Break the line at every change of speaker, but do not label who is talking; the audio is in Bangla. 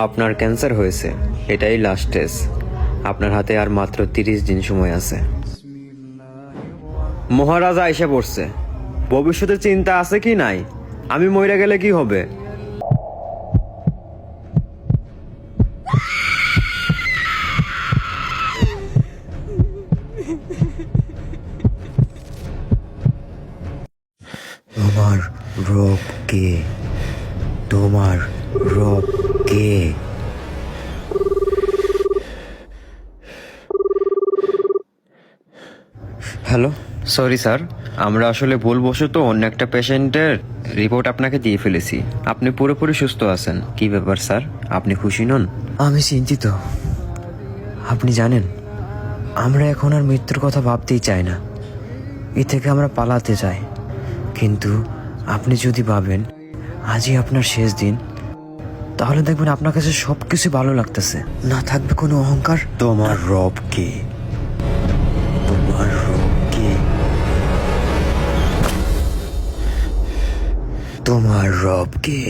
আপনার ক্যান্সার হয়েছে, এটাই লাস্ট স্টেজ। আপনার হাতে আর মাত্র 30 দিন সময় আছে। মহারাজা এসে পড়ছে। ভবিষ্যতের চিন্তা আছে কি নাই? আমি মইরা গেলে কি হবে? তোমার রব কে? তোমার রব কে? হ্যালো, সরি স্যার, আমরা আসলে ভুলবশত অন্য একটা পেশেন্টের রিপোর্ট আপনাকে দিয়ে ফেলেছি। আপনি পুরোপুরি সুস্থ আছেন। কি ব্যাপার স্যার, আপনি খুশি নন? আমি চিন্তিত। আপনি জানেন, আমরা এখন আর মৃত্যুর কথা ভাবতেই চাই না। এ থেকে আমরা পালাতে চাই। কিন্তু আপনি যদি ভাবেন আজই আপনার শেষ দিন, তাহলে দেখবেন আপনার কাছে সবকিছু ভালো লাগতেছে, না থাকবে কোনো অহংকার। তোমার রব কে? তোমার রব কে? তোমার রব কে?